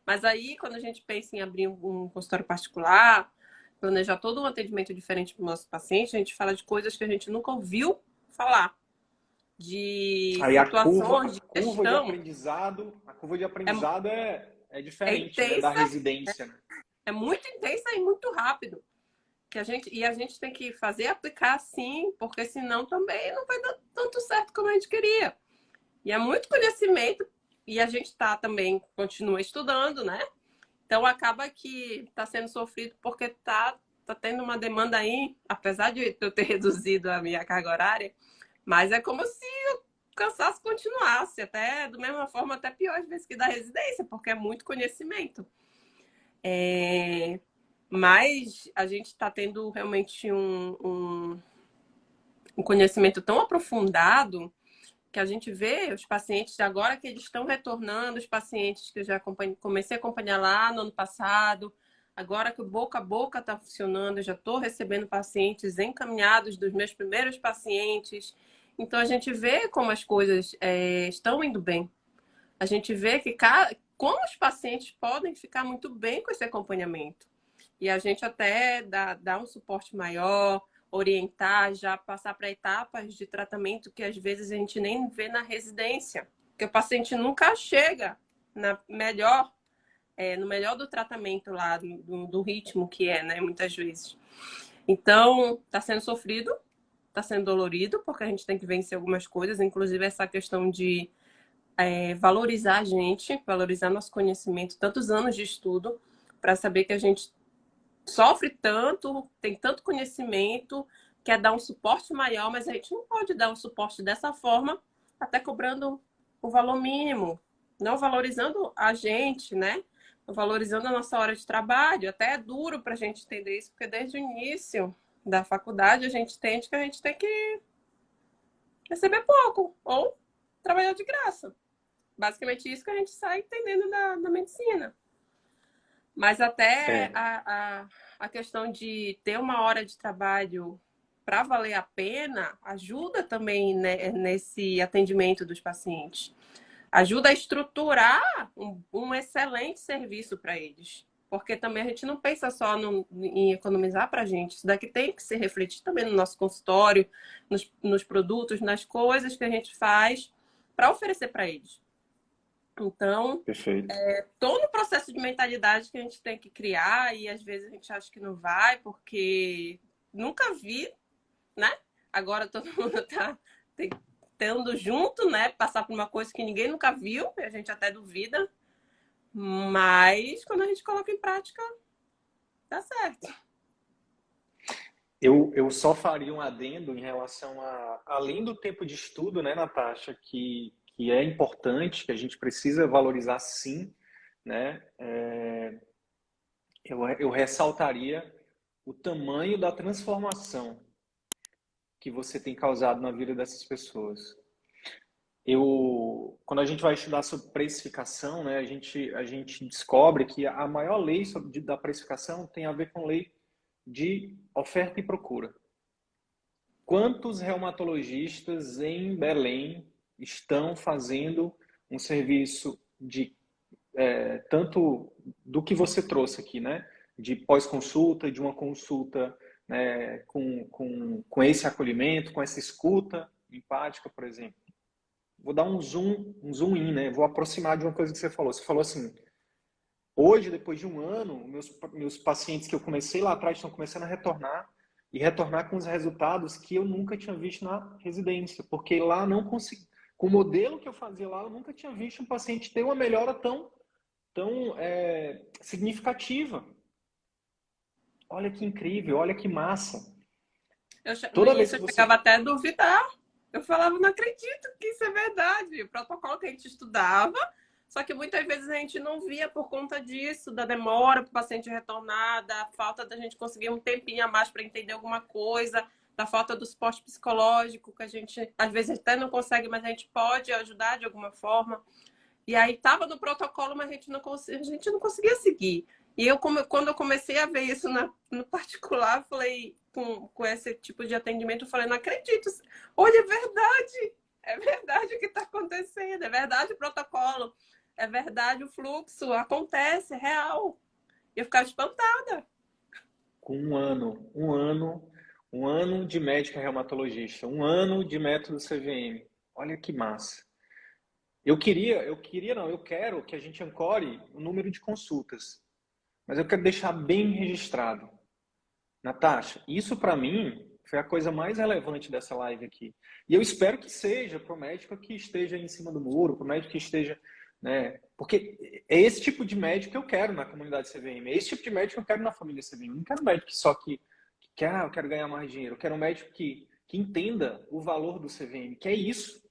Mas aí, quando a gente pensa em abrir um consultório particular, planejar todo um atendimento diferente para o nosso paciente, a gente fala de coisas que a gente nunca ouviu falar. De Aí situações de gestão. A curva de aprendizado é diferente, intensa, né, da residência. Né? É muito intensa e muito rápido. A gente tem que fazer aplicar assim, porque senão também não vai dar tanto certo como a gente queria. E é muito conhecimento, e a gente continua estudando, né? Então acaba que está sendo sofrido porque está tendo uma demanda aí, apesar de eu ter reduzido a minha carga horária, mas é como se o cansaço continuasse, até da mesma forma, até pior às vezes que da residência, porque é muito conhecimento. Mas a gente está tendo realmente um conhecimento tão aprofundado que a gente vê os pacientes, agora que eles estão retornando, os pacientes que eu já comecei a acompanhar lá no ano passado, agora que o boca a boca está funcionando, eu já estou recebendo pacientes encaminhados dos meus primeiros pacientes. Então, a gente vê como as coisas estão indo bem. A gente vê que como os pacientes podem ficar muito bem com esse acompanhamento. E a gente até dá um suporte maior, orientar, já passar para etapas de tratamento que às vezes a gente nem vê na residência. Porque o paciente nunca chega no melhor do tratamento lá, do ritmo que é, né? Muitas vezes. Então, está sendo sofrido, está sendo dolorido, porque a gente tem que vencer algumas coisas, inclusive essa questão de valorizar a gente, valorizar nosso conhecimento, tantos anos de estudo, para saber que a gente sofre tanto, tem tanto conhecimento, quer dar um suporte maior, mas a gente não pode dar um suporte dessa forma, até cobrando o valor mínimo, não valorizando a gente, né? valorizando a nossa hora de trabalho. Até é duro para a gente entender isso, porque desde o início da faculdade a gente entende que a gente tem que receber pouco ou trabalhar de graça. Basicamente isso que a gente sai entendendo da medicina. Mas até É, a questão de ter uma hora de trabalho para valer a pena ajuda também, né, nesse atendimento dos pacientes. Ajuda a estruturar um excelente serviço para eles. Porque também a gente não pensa só em economizar para a gente. Isso daqui tem que se refletir também no nosso consultório, nos produtos, nas coisas que a gente faz para oferecer para eles. Então, perfeito. todo o processo de mentalidade que a gente tem que criar, e às vezes a gente acha que não vai, porque nunca vi, né? Agora todo mundo tá tendo junto, né? Passar por uma coisa que ninguém nunca viu, a gente até duvida, mas quando a gente coloca em prática, dá certo. Eu só faria um adendo em relação além do tempo de estudo, né, Natasha, que é importante, que a gente precisa valorizar sim, né? Eu ressaltaria o tamanho da transformação que você tem causado na vida dessas pessoas. Quando a gente vai estudar sobre precificação, né, a gente descobre que a maior lei da precificação tem a ver com lei de oferta e procura. Quantos reumatologistas em Belém estão fazendo um serviço de tanto do que você trouxe aqui, né? De pós-consulta, de uma consulta, né, com esse acolhimento, com essa escuta empática, por exemplo. Vou dar um zoom in, né? Vou aproximar de uma coisa que você falou. Você falou assim, hoje, depois de um ano, meus pacientes que eu comecei lá atrás estão começando a retornar e retornar com os resultados que eu nunca tinha visto na residência, porque lá não consegui, com o modelo que eu fazia lá, eu nunca tinha visto um paciente ter uma melhora tão significativa. Olha que incrível, olha que massa. No Toda vez início que eu chegava você... até a duvidar. Eu falava, não acredito que isso é verdade. O protocolo que a gente estudava, só que muitas vezes a gente não via por conta disso, da demora para o paciente retornar, da falta da gente conseguir um tempinho a mais para entender alguma coisa, da falta do suporte psicológico, que a gente às vezes até não consegue, mas a gente pode ajudar de alguma forma. E aí estava no protocolo, mas a gente não conseguia seguir. E quando eu comecei a ver isso no particular, falei, com esse tipo de atendimento, eu falei, não acredito. Olha, é verdade o que está acontecendo, é verdade o protocolo, é verdade o fluxo, acontece, é real. E eu ficava espantada. Com um ano de médica reumatologista, um ano de método CVM. Olha que massa. Eu quero que a gente ancore o número de consultas, mas eu quero deixar bem registrado. Natasha, isso para mim foi a coisa mais relevante dessa live aqui. E eu espero que seja para o médico que esteja em cima do muro, para o médico que esteja, né? Porque é esse tipo de médico que eu quero na comunidade CVM, é esse tipo de médico que eu quero na família CVM. Eu não quero um médico que quer, eu quero ganhar mais dinheiro. Eu quero um médico que entenda o valor do CVM, que é isso.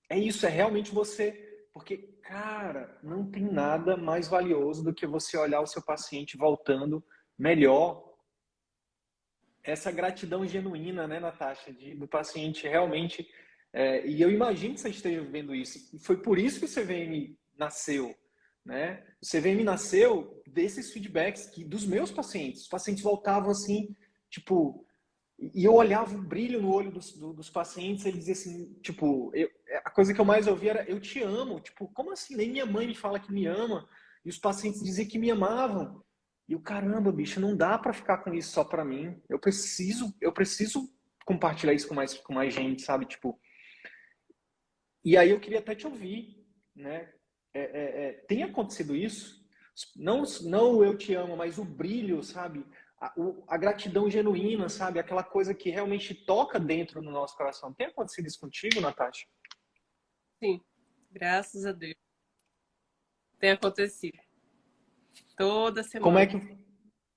É isso, é realmente você. Porque, cara, não tem nada mais valioso do que você olhar o seu paciente voltando melhor, essa gratidão genuína, né, Natasha, do paciente realmente. E eu imagino que você esteja vivendo isso. E foi por isso que o CVM nasceu, né? O CVM nasceu desses feedbacks dos meus pacientes. Os pacientes voltavam assim, tipo, e eu olhava o brilho no olho dos pacientes, eles diziam assim, tipo, a coisa que eu mais ouvia era, eu te amo. Tipo, como assim? Nem minha mãe me fala que me ama. E os pacientes diziam que me amavam. E o caramba, bicho, não dá para ficar com isso só para mim. Eu preciso compartilhar isso com mais gente, sabe? Tipo, e aí eu queria até te ouvir, né? Tem acontecido isso? Não o eu te amo, mas o brilho, sabe? A gratidão genuína, sabe? Aquela coisa que realmente toca dentro do nosso coração. Tem acontecido isso contigo, Natasha? Sim, graças a Deus. Tem acontecido. Toda Como é semana.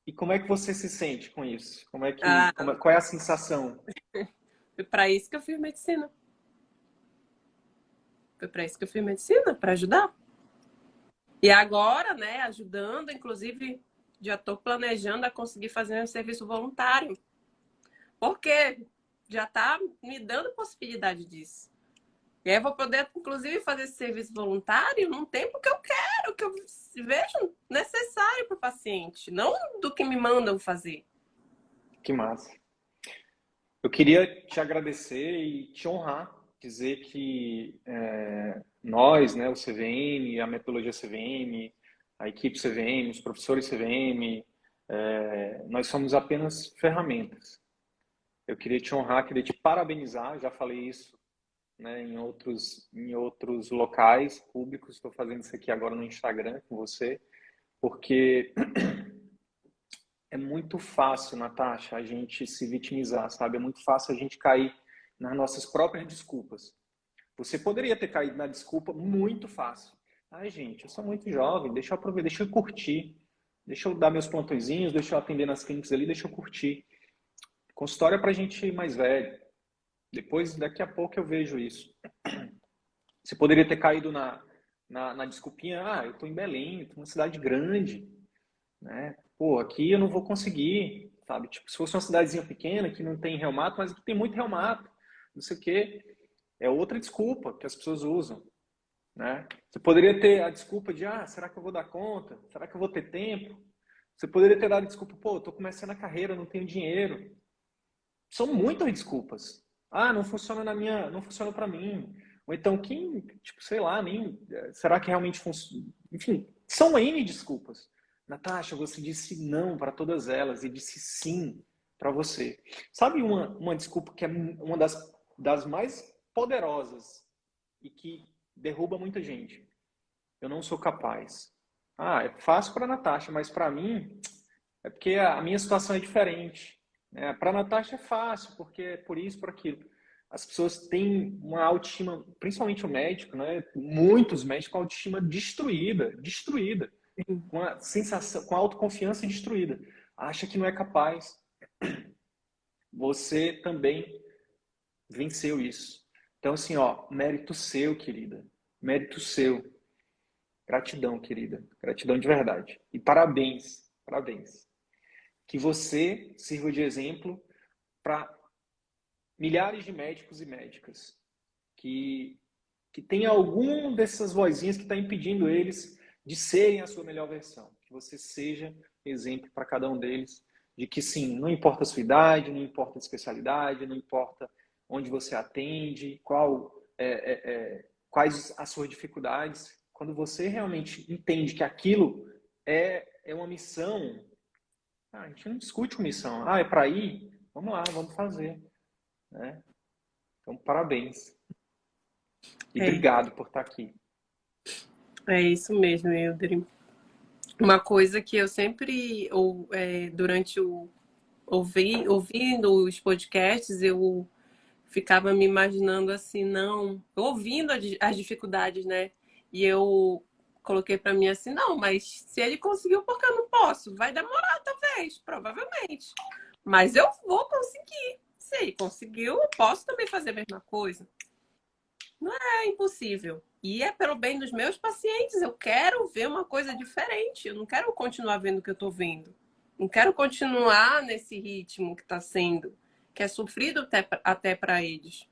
que como é que você se sente com isso? Ah, Qual é a sensação? foi para isso que eu fiz medicina. Foi para isso que eu fiz medicina, para ajudar. E agora, né, ajudando, inclusive, já estou planejando a conseguir fazer um serviço voluntário, porque já está me dando possibilidade disso. E aí eu vou poder, inclusive, fazer esse serviço voluntário num tempo que eu quero, que eu vejo necessário para o paciente, não do que me mandam fazer. Que massa. Eu queria te agradecer e te honrar, dizer que nós, né, o CVM, a metodologia CVM, a equipe CVM, os professores CVM, nós somos apenas ferramentas. Eu queria te honrar, queria te parabenizar, já falei isso, né, em outros locais públicos, estou fazendo isso aqui agora no Instagram com você, porque é muito fácil, Natasha, a gente se vitimizar, sabe? É muito fácil a gente cair nas nossas próprias desculpas. Você poderia ter caído na desculpa muito fácil. Ai, gente, eu sou muito jovem, deixa eu aproveitar, deixa eu curtir. Deixa eu dar meus plantõezinhos, deixa eu atender nas clínicas ali, deixa eu curtir. Consultório é pra gente mais velho. Depois, daqui a pouco eu vejo isso. Você poderia ter caído na desculpinha, eu tô em Belém, tô numa cidade grande, né? Pô, aqui eu não vou conseguir, sabe? Tipo, se fosse uma cidadezinha pequena que não tem reumato, mas aqui tem muito reumato, não sei o quê. É outra desculpa que as pessoas usam, né? Você poderia ter a desculpa de, será que eu vou dar conta? Será que eu vou ter tempo? Você poderia ter dado a desculpa, pô, eu tô começando a carreira, não tenho dinheiro. São muitas desculpas. Não funciona não funciona para mim. Ou então, tipo, sei lá, nem, será que realmente funciona? Enfim, são N desculpas. Natasha, você disse não para todas elas e disse sim para você. Sabe uma desculpa que é uma das mais poderosas e que derruba muita gente? Eu não sou capaz. É fácil para a Natasha, mas para mim é porque a minha situação é diferente. Para a Natasha é fácil, porque é por isso, por aquilo. As pessoas têm uma autoestima, principalmente o médico, né? Muitos médicos com a autoestima destruída, com a sensação, com a autoconfiança destruída. Acha que não é capaz. Você também venceu isso. Então, assim, mérito seu, querida. Mérito seu. Gratidão, querida. Gratidão de verdade. E parabéns, parabéns. Que você sirva de exemplo para milhares de médicos e médicas que tem algum dessas vozinhas que está impedindo eles de serem a sua melhor versão. Que você seja exemplo para cada um deles de que sim, não importa a sua idade, não importa a especialidade, não importa onde você atende, quais as suas dificuldades. Quando você realmente entende que aquilo é uma missão, a gente não discute com missão. É para ir? Vamos lá, vamos fazer. Né? Então, parabéns. E obrigado por estar aqui. É isso mesmo, Eldri. Uma coisa que eu sempre, durante ouvindo os podcasts, eu ficava me imaginando assim, não, ouvindo as dificuldades, né? E eu coloquei para mim assim, não, mas se ele conseguiu, por que eu não posso? Vai demorar, talvez, provavelmente. Mas eu vou conseguir. Se ele conseguiu, eu posso também fazer a mesma coisa. Não é impossível. E é pelo bem dos meus pacientes. Eu quero ver uma coisa diferente. Eu não quero continuar vendo o que eu estou vendo. Não quero continuar nesse ritmo que está sendo, que é sofrido até para eles.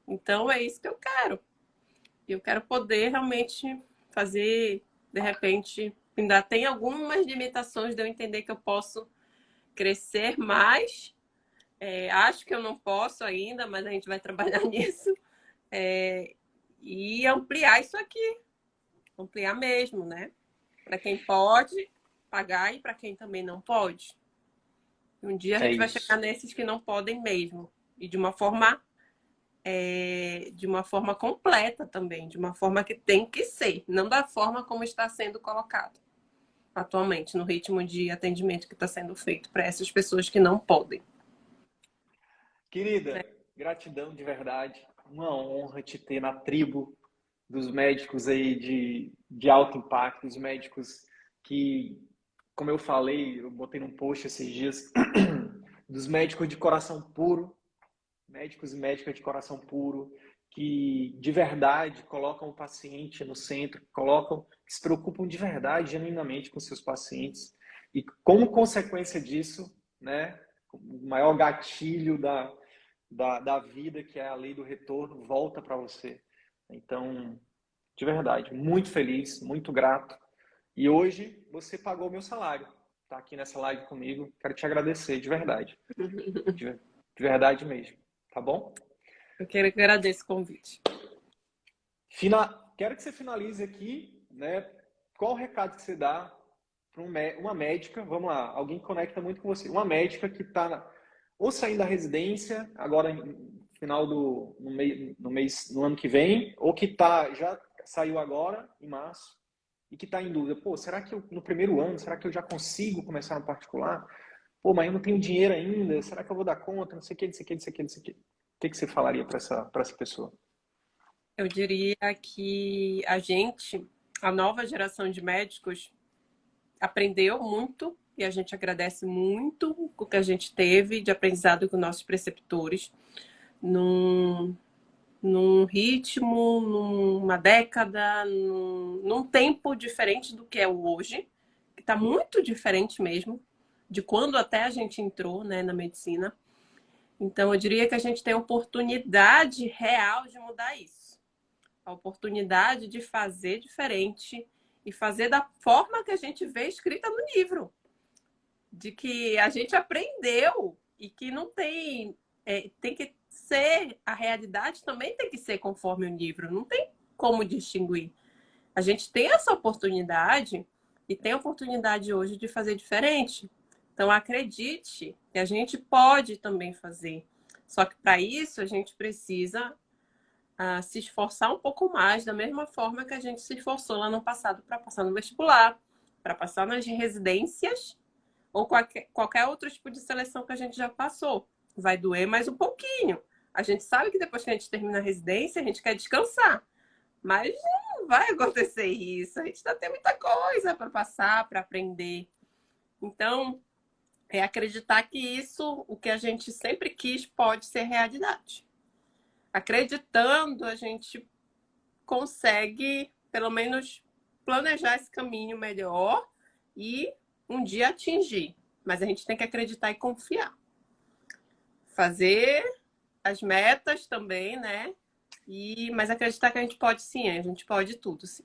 Então é isso que eu quero. Eu quero poder realmente fazer, de repente, ainda tem algumas limitações de eu entender que eu posso crescer mais. Acho que eu não posso ainda, mas a gente vai trabalhar nisso. E ampliar isso aqui. Ampliar mesmo, né? Para quem pode pagar e para quem também não pode. Um dia a gente vai chegar nesses que não podem mesmo. E de uma forma completa também, de uma forma que tem que ser, não da forma como está sendo colocado atualmente, no ritmo de atendimento que está sendo feito para essas pessoas que não podem. Querida, gratidão de verdade. Uma honra te ter na tribo dos médicos aí de alto impacto, os médicos que, como eu falei, eu botei num post esses dias, dos médicos de coração puro, médicos e médicas de coração puro, que de verdade colocam o paciente no centro, colocam, se preocupam de verdade, genuinamente com seus pacientes. E como consequência disso, né, o maior gatilho da vida, que é a lei do retorno, volta para você. Então, de verdade, muito feliz, muito grato. E hoje você pagou meu salário. Tá aqui nessa live comigo. Quero te agradecer, de verdade. De verdade mesmo. Tá bom? Eu quero que agradeço o convite. Quero que você finalize aqui, né? Qual o recado que você dá para uma médica? Vamos lá, alguém que conecta muito com você. Uma médica que está ou saindo da residência agora no final no ano que vem, ou que já saiu agora em março e que está em dúvida. Pô, será que no primeiro ano, será que eu já consigo começar no particular? Pô, mas eu não tenho dinheiro ainda. Será que eu vou dar conta? Não sei o que, não sei o que, não sei o que, não sei o que. O que você falaria para essa pessoa? Eu diria que a nova geração de médicos, aprendeu muito e a gente agradece muito o que a gente teve de aprendizado com nossos preceptores num ritmo, numa década, num tempo diferente do que é o hoje, que está muito diferente mesmo de quando até a gente entrou, né, na medicina. Então, eu diria que a gente tem a oportunidade real de mudar isso. A oportunidade de fazer diferente e fazer da forma que a gente vê escrita no livro. De que a gente aprendeu e que não tem... tem que ser... A realidade também tem que ser conforme o livro. Não tem como distinguir. A gente tem essa oportunidade e tem a oportunidade hoje de fazer diferente. Então, acredite que a gente pode também fazer. Só que para isso a gente precisa se esforçar um pouco mais, da mesma forma que a gente se esforçou lá no passado para passar no vestibular, para passar nas residências ou qualquer outro tipo de seleção que a gente já passou. Vai doer mais um pouquinho. A gente sabe que depois que a gente termina a residência, a gente quer descansar. Mas não vai acontecer isso. A gente ainda tem muita coisa para passar, para aprender. Então, é acreditar que isso, o que a gente sempre quis, pode ser realidade. Acreditando, a gente consegue, pelo menos, planejar esse caminho melhor e um dia atingir. Mas a gente tem que acreditar e confiar. Fazer as metas também, né? Mas acreditar que a gente pode sim, a gente pode tudo, sim.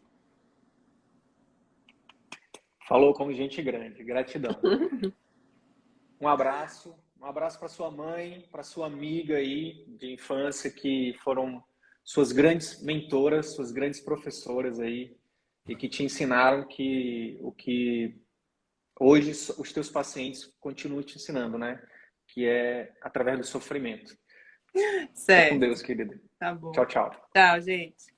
Falou como gente grande, gratidão. Um abraço para sua mãe, para sua amiga aí de infância que foram suas grandes mentoras, suas grandes professoras aí e que te ensinaram o que hoje os teus pacientes continuam te ensinando, né? Que é através do sofrimento. Fica com Certo. Deus, querida. Tá bom. Tchau, tchau. Tchau, gente.